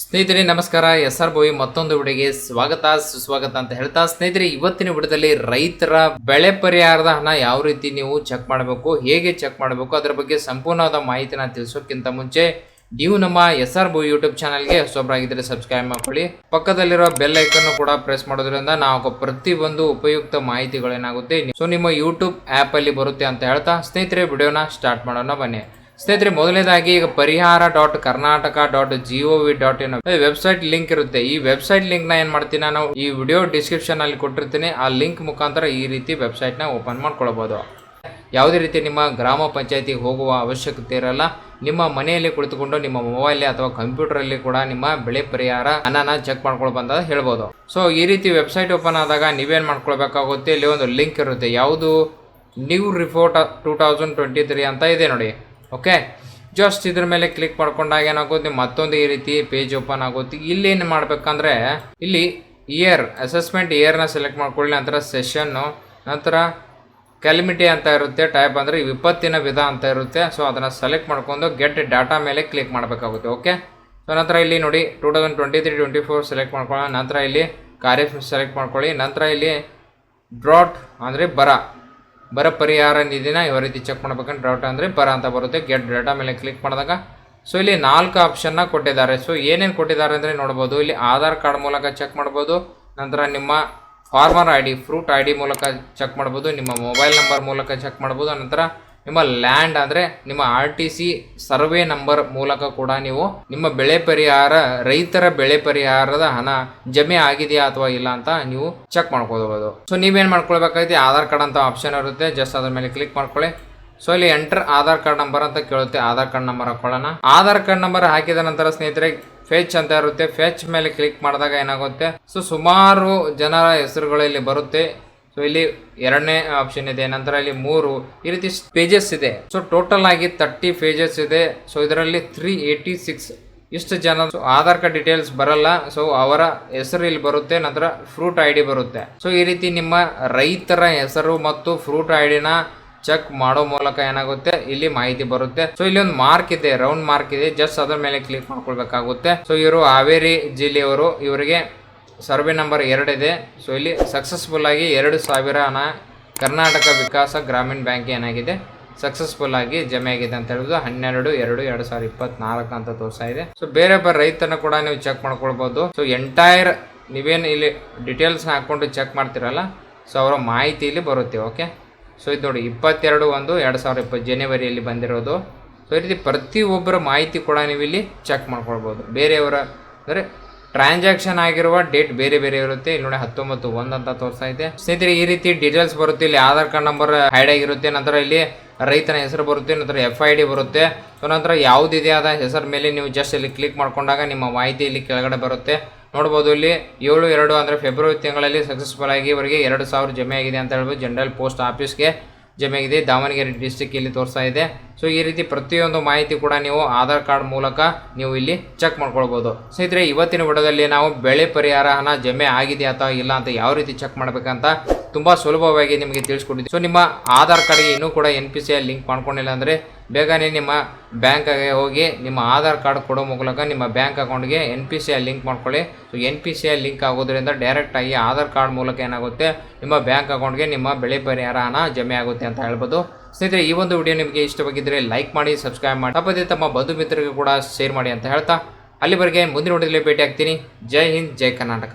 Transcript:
ಸ್ನೇಹಿತರೆ ನಮಸ್ಕಾರ. SR ಬೋಯಿ ಮತ್ತೊಂದು ವಿಡಿಯೋಗೆ ಸ್ವಾಗತ ಸುಸ್ವಾಗತ ಅಂತ ಹೇಳ್ತಾ, ಸ್ನೇಹಿತರೆ ಇವತ್ತಿನ ವಿಡಿಯೋದಲ್ಲಿ ರೈತರ ಬೆಳೆ ಪರಿಹಾರದ ಹಣ ಯಾವ ರೀತಿ ನೀವು ಚೆಕ್ ಮಾಡಬೇಕು, ಹೇಗೆ ಚೆಕ್ ಮಾಡಬೇಕು, ಅದರ ಬಗ್ಗೆ ಸಂಪೂರ್ಣವಾದ ಮಾಹಿತಿನ ತಿಳಿಸೋಕ್ಕಿಂತ ಮುಂಚೆ ನೀವು ನಮ್ಮ SR ಬೋಯಿ ಯೂಟ್ಯೂಬ್ ಚಾನಲ್ಗೆ ಹೊಸಬರಾಗಿದ್ದರೆ ಸಬ್ಸ್ಕ್ರೈಬ್ ಮಾಡ್ಕೊಳ್ಳಿ. ಪಕ್ಕದಲ್ಲಿರೋ ಬೆಲ್ ಐಕನ್ ಕೂಡ ಪ್ರೆಸ್ ಮಾಡೋದ್ರಿಂದ ನಾವು ಪ್ರತಿಯೊಂದು ಉಪಯುಕ್ತ ಮಾಹಿತಿಗಳೇನಾಗುತ್ತೆ ಸೊ ನಿಮ್ಮ ಯೂಟ್ಯೂಬ್ ಆ್ಯಪ್ ಅಲ್ಲಿ ಬರುತ್ತೆ ಅಂತ ಹೇಳ್ತಾ, ಸ್ನೇಹಿತರೆ ವಿಡಿಯೋನ ಸ್ಟಾರ್ಟ್ ಮಾಡೋಣ ಬನ್ನಿ. ಸ್ನೇಹಿತರೆ ಮೊದಲನೇದಾಗಿ ಈಗ ಪರಿಹಾರ.karnataka.gov.in ವೆಬ್ಸೈಟ್ ಲಿಂಕ್ ಇರುತ್ತೆ. ಈ ವೆಬ್ಸೈಟ್ ಲಿಂಕ್ ನ ಏನ್ ಮಾಡ್ತೀನಿ ನಾನು ಈ ವಿಡಿಯೋ ಡಿಸ್ಕ್ರಿಪ್ಷನ್ ಅಲ್ಲಿ ಕೊಟ್ಟಿರ್ತೀನಿ. ಆ ಲಿಂಕ್ ಮುಖಾಂತರ ಈ ರೀತಿ ವೆಬ್ಸೈಟ್ ನ ಓಪನ್ ಮಾಡ್ಕೊಳ್ಬಹುದು. ಯಾವುದೇ ರೀತಿ ನಿಮ್ಮ ಗ್ರಾಮ ಪಂಚಾಯತಿಗೆ ಹೋಗುವ ಅವಶ್ಯಕತೆ ಇರಲ್ಲ. ನಿಮ್ಮ ಮನೆಯಲ್ಲಿ ಕುಳಿತುಕೊಂಡು ನಿಮ್ಮ ಮೊಬೈಲ್ ಅಥವಾ ಕಂಪ್ಯೂಟರ್ ಅಲ್ಲಿ ಕೂಡ ನಿಮ್ಮ ಬೆಳೆ ಪರಿಹಾರ ಹಣನ ಚೆಕ್ ಮಾಡ್ಕೊಳ್ಬಂದ ಹೇಳ್ಬೋದು. ಸೊ ಈ ರೀತಿ ವೆಬ್ಸೈಟ್ ಓಪನ್ ಆದಾಗ ನೀವೇನ್ ಮಾಡ್ಕೊಳ್ಬೇಕಾಗುತ್ತೆ, ಇಲ್ಲಿ ಒಂದು ಲಿಂಕ್ ಇರುತ್ತೆ. ಯಾವುದು ನ್ಯೂ ರಿಪೋರ್ಟ್ 2023 ಅಂತ ಇದೆ ನೋಡಿ. ಓಕೆ, ಜಸ್ಟ್ ಇದ್ರ ಮೇಲೆ ಕ್ಲಿಕ್ ಮಾಡ್ಕೊಂಡಾಗ ಏನಾಗುತ್ತೆ, ಮತ್ತೊಂದು ಈ ರೀತಿ ಪೇಜ್ ಓಪನ್ ಆಗುತ್ತೆ. ಇಲ್ಲಿ ಏನು ಮಾಡ್ಬೇಕಂದ್ರೆ ಇಲ್ಲಿ ಅಸೆಸ್ಮೆಂಟ್ ಇಯರ್ನ ಸೆಲೆಕ್ಟ್ ಮಾಡ್ಕೊಳ್ಳಿ. ನಂತರ ಸೆಷನ್ನು, ನಂತರ ಕ್ಯಾಲಿಮಿಟಿ ಅಂತ ಇರುತ್ತೆ, ಟೈಪ್ ಅಂದರೆ ವಿಪತ್ತಿನ ವಿಧ ಅಂತ ಇರುತ್ತೆ. ಸೊ ಅದನ್ನು ಸೆಲೆಕ್ಟ್ ಮಾಡ್ಕೊಂಡು ಗೆಟ್ ಡಾಟಾ ಮೇಲೆ ಕ್ಲಿಕ್ ಮಾಡಬೇಕಾಗುತ್ತೆ. ಓಕೆ, ಸೊ ನಂತರ ಇಲ್ಲಿ ನೋಡಿ 2023-24 ಸೆಲೆಕ್ಟ್ ಮಾಡ್ಕೊಳ್ಳೋಣ. ನಂತರ ಇಲ್ಲಿ ಖಾರಿಫ್ ಸೆಲೆಕ್ಟ್ ಮಾಡ್ಕೊಳ್ಳಿ. ನಂತರ ಇಲ್ಲಿ ಡ್ರಾಟ್ ಅಂದರೆ ಬರ ಪರಿಹಾರ ನಿಧಿನ ಯಾವ ರೀತಿ ಚೆಕ್ ಮಾಡ್ಬೇಕಂದ್ರೆ ಡ್ರಾಟ್ ಅಂದರೆ ಬರ ಅಂತ ಬರುತ್ತೆ. ಗೆಟ್ ಡಾಟಾ ಮೇಲೆ ಕ್ಲಿಕ್ ಮಾಡಿದಾಗ ಸೊ ಇಲ್ಲಿ 4 ಆಪ್ಷನ್ನ ಕೊಟ್ಟಿದ್ದಾರೆ. ಸೊ ಏನೇನು ಕೊಟ್ಟಿದ್ದಾರೆ ಅಂದರೆ ನೋಡ್ಬೋದು. ಇಲ್ಲಿ ಆಧಾರ್ ಕಾರ್ಡ್ ಮೂಲಕ ಚೆಕ್ ಮಾಡ್ಬೋದು. ನಂತರ ನಿಮ್ಮ ಫಾರ್ಮರ್ ID, ಫ್ರೂಟ್ ID ಮೂಲಕ ಚೆಕ್ ಮಾಡ್ಬೋದು. ನಿಮ್ಮ ಮೊಬೈಲ್ ನಂಬರ್ ಮೂಲಕ ಚೆಕ್ ಮಾಡ್ಬೋದು. ನಂತರ ನಿಮ್ಮ ಲ್ಯಾಂಡ್ ಅಂದರೆ ನಿಮ್ಮ RTC ಸರ್ವೆ ನಂಬರ್ ಮೂಲಕ ಕೂಡ ನೀವು ನಿಮ್ಮ ಬೆಳೆ ಪರಿಹಾರ, ರೈತರ ಬೆಳೆ ಪರಿಹಾರದ ಹಣ ಜಮೆ ಆಗಿದೆಯಾ ಅಥವಾ ಇಲ್ಲ ಅಂತ ನೀವು ಚೆಕ್ ಮಾಡ್ಕೋಬಹುದು. ಸೊ ನೀವೇನ್ ಮಾಡ್ಕೊಳ್ಬೇಕಾಗುತ್ತೆ, ಆಧಾರ್ ಕಾರ್ಡ್ ಅಂತ ಆಪ್ಷನ್ ಇರುತ್ತೆ. ಜಸ್ಟ್ ಅದ್ರ ಮೇಲೆ ಕ್ಲಿಕ್ ಮಾಡ್ಕೊಳ್ಳಿ. ಸೊ ಇಲ್ಲಿ ಎಂಟರ್ ಆಧಾರ್ ಕಾರ್ಡ್ ನಂಬರ್ ಅಂತ ಕೇಳುತ್ತೆ. ಆಧಾರ್ ಕಾರ್ಡ್ ನಂಬರ್ ಹಾಕೊಳ್ಳೋಣ. ಆಧಾರ್ ಕಾರ್ಡ್ ನಂಬರ್ ಹಾಕಿದ ನಂತರ ಸ್ನೇಹಿತರೆ ಫೆಚ್ ಅಂತ ಇರುತ್ತೆ. ಫೆಚ್ ಮೇಲೆ ಕ್ಲಿಕ್ ಮಾಡಿದಾಗ ಏನಾಗುತ್ತೆ, ಸೊ ಸುಮಾರು ಜನರ ಹೆಸರುಗಳಲ್ಲಿ ಬರುತ್ತೆ. ಸೊ ಇಲ್ಲಿ 2ನೇ ಆಪ್ಷನ್ ಇದೆ. ನಂತರ ಇಲ್ಲಿ 3 ಈ ರೀತಿ ಪೇಜಸ್ ಇದೆ. ಸೊ ಟೋಟಲ್ ಆಗಿ 30 ಪೇಜಸ್ ಇದೆ. ಸೊ ಇದರಲ್ಲಿ 386 ಇಷ್ಟು ಜನ ಆಧಾರ್ ಕಾರ್ಡ್ ಡೀಟೇಲ್ಸ್ ಬರಲ್ಲ. ಸೊ ಅವರ ಹೆಸರು ಇಲ್ಲಿ ಬರುತ್ತೆ. ನಂತರ ಫ್ರೂಟ್ ID ಬರುತ್ತೆ. ಸೊ ಈ ರೀತಿ ನಿಮ್ಮ ರೈತರ ಹೆಸರು ಮತ್ತು ಫ್ರೂಟ್ IDನ ಚೆಕ್ ಮಾಡೋ ಮೂಲಕ ಏನಾಗುತ್ತೆ, ಇಲ್ಲಿ ಮಾಹಿತಿ ಬರುತ್ತೆ. ಸೊ ಇಲ್ಲಿ ಒಂದು ಮಾರ್ಕ್ ಇದೆ, ರೌಂಡ್ ಮಾರ್ಕ್ ಇದೆ. ಜಸ್ಟ್ ಅದರ ಮೇಲೆ ಕ್ಲಿಕ್ ಮಾಡ್ಕೊಳ್ಬೇಕಾಗುತ್ತೆ. ಸೊ ಇವರು ಹಾವೇರಿ ಜಿಲ್ಲೆಯವರು, ಇವರಿಗೆ ಸರ್ವೆ ನಂಬರ್ 2 ಇದೆ. ಸೊ ಇಲ್ಲಿ ಸಕ್ಸಸ್ಫುಲ್ ಆಗಿ 2,000 ಹಣ ಕರ್ನಾಟಕ ವಿಕಾಸ ಗ್ರಾಮೀಣ ಬ್ಯಾಂಕ್ ಏನಾಗಿದೆ ಸಕ್ಸಸ್ಫುಲ್ ಆಗಿ ಜಮೆ ಆಗಿದೆ ಅಂತ ಹೇಳುದು 12/2/2024 ಅಂತ ತೋರಿಸ್ತಾ ಇದೆ. ಸೊ ಬೇರೆ ರೈತನ ಕೂಡ ನೀವು ಚೆಕ್ ಮಾಡ್ಕೊಳ್ಬಹುದು. ಸೊ ಎಂಟೈರ್ ನೀವೇನು ಇಲ್ಲಿ ಡೀಟೇಲ್ಸ್ ಹಾಕೊಂಡು ಚೆಕ್ ಮಾಡ್ತಿರಲ್ಲ, ಸೊ ಅವರ ಮಾಹಿತಿ ಇಲ್ಲಿ ಬರುತ್ತೆ. ಓಕೆ, ಸೊ ಇದು ನೋಡಿ 22/1/2020 ಜನವರಿಯಲ್ಲಿ ಬಂದಿರೋದು. ಸೊ ಈ ರೀತಿ ಪ್ರತಿಯೊಬ್ಬರ ಮಾಹಿತಿ ಕೂಡ ನೀವು ಇಲ್ಲಿ ಚೆಕ್ ಮಾಡ್ಕೊಳ್ಬಹುದು. ಬೇರೆಯವರ ಅಂದರೆ ಟ್ರಾನ್ಸಾಕ್ಷನ್ ಆಗಿರುವ ಡೇಟ್ ಬೇರೆ ಬೇರೆ ಇರುತ್ತೆ. ಇಲ್ಲಿ ನೋಡಿ 19/1 ಅಂತ ತೋರಿಸ್ತಾ ಇದೆ. ಸ್ನೇಹಿತರೆ ಈ ರೀತಿ ಡೀಟೇಲ್ಸ್ ಬರುತ್ತೆ. ಇಲ್ಲಿ ಆಧಾರ್ ಕಾರ್ಡ್ ನಂಬರ್ ಹೈಡ್ ಆಗಿರುತ್ತೆ. ನಂತರ ಇಲ್ಲಿ ರೈತನ ಹೆಸರು ಬರುತ್ತೆ. ನಂತರ FID ಬರುತ್ತೆ. ಸೊ ನಂತರ ಯಾವುದಿದೆ ಆದ ಹೆಸರ ಮೇಲೆ ನೀವು ಜಸ್ಟ್ ಇಲ್ಲಿ ಕ್ಲಿಕ್ ಮಾಡ್ಕೊಂಡಾಗ ನಿಮ್ಮ ಮಾಹಿತಿ ಇಲ್ಲಿ ಕೆಳಗಡೆ ಬರುತ್ತೆ. ನೋಡ್ಬೋದು ಇಲ್ಲಿ 7/2 ಅಂದರೆ ಫೆಬ್ರವರಿ ತಿಂಗಳಲ್ಲಿ ಸಕ್ಸಸ್ಫುಲ್ ಆಗಿ ಇವರಿಗೆ 2,000 ಜಮೆ ಆಗಿದೆ ಅಂತ ಹೇಳ್ಬೋದು. ಜನರಲ್ ಪೋಸ್ಟ್ ಆಫೀಸ್ಗೆ ಜಮೆ ಆಗಿದೆ, ದಾವಣಗೆರೆ ಡಿಸ್ಟಿಕ್ ಇಲ್ಲಿ ತೋರಿಸ್ತಾ ಇದೆ. ಸೊ ಈ ರೀತಿ ಪ್ರತಿಯೊಂದು ಮಾಹಿತಿ ಕೂಡ ನೀವು ಆಧಾರ್ ಕಾರ್ಡ್ ಮೂಲಕ ನೀವು ಇಲ್ಲಿ ಚೆಕ್ ಮಾಡ್ಕೊಳ್ಬೋದು. ಸ್ನೇಹಿತರೆ ಇವತ್ತಿನ ವಿಡಿಯೋದಲ್ಲಿ ನಾವು ಬೆಳೆ ಪರಿಹಾರ ಹಣ ಜಮೆ ಆಗಿದೆ ಅಥವಾ ಇಲ್ಲ ಅಂತ ಯಾವ ರೀತಿ ಚೆಕ್ ಮಾಡಬೇಕಂತ ತುಂಬಾ ಸುಲಭವಾಗಿ ನಿಮಗೆ ತಿಳಿಸ್ಕೊಟ್ಟಿದ್ದೆ. ಸೊ ನಿಮ್ಮ ಆಧಾರ್ ಕಾರ್ಡ್ಗೆ ಇನ್ನೂ ಕೂಡ NPCI ಲಿಂಕ್ ಮಾಡ್ಕೊಂಡಿಲ್ಲ ಅಂದರೆ ಬೇಗನೆ ನಿಮ್ಮ ಬ್ಯಾಂಕ್ಗೆ ಹೋಗಿ ನಿಮ್ಮ ಆಧಾರ್ ಕಾರ್ಡ್ ಕೊಡೋ ಮೂಲಕ ನಿಮ್ಮ ಬ್ಯಾಂಕ್ ಅಕೌಂಟ್ಗೆ NPCI ಲಿಂಕ್ ಮಾಡ್ಕೊಳ್ಳಿ. ಸೊ NPCI ಲಿಂಕ್ ಆಗೋದ್ರಿಂದ ಡೈರೆಕ್ಟ್ ಆಗಿ ಆಧಾರ್ ಕಾರ್ಡ್ ಮೂಲಕ ಏನಾಗುತ್ತೆ, ನಿಮ್ಮ ಬ್ಯಾಂಕ್ ಅಕೌಂಟ್ಗೆ ನಿಮ್ಮ ಬೆಳೆ ಪರಿಹಾರ ಹಣ ಜಮೆ ಆಗುತ್ತೆ ಅಂತ ಹೇಳ್ಬೋದು. ಸ್ನೇಹಿತರೆ ಈ ಒಂದು ವಿಡಿಯೋ ನಿಮಗೆ ಇಷ್ಟವಾಗಿದ್ದರೆ ಲೈಕ್ ಮಾಡಿ, ಸಬ್ಸ್ಕ್ರೈಬ್ ಮಾಡಿ, ತಪ್ಪದೇ ತಮ್ಮ ಬಂಧು ಮಿತ್ರರಿಗೂ ಕೂಡ ಶೇರ್ ಮಾಡಿ ಅಂತ ಹೇಳ್ತಾ ಅಲ್ಲಿವರೆಗೆ ಮುಂದಿನ ವಿಡಿಯೋದಲ್ಲಿ ಭೇಟಿ ಆಗ್ತೀನಿ. ಜೈ ಹಿಂದ್, ಜೈ ಕರ್ನಾಟಕ.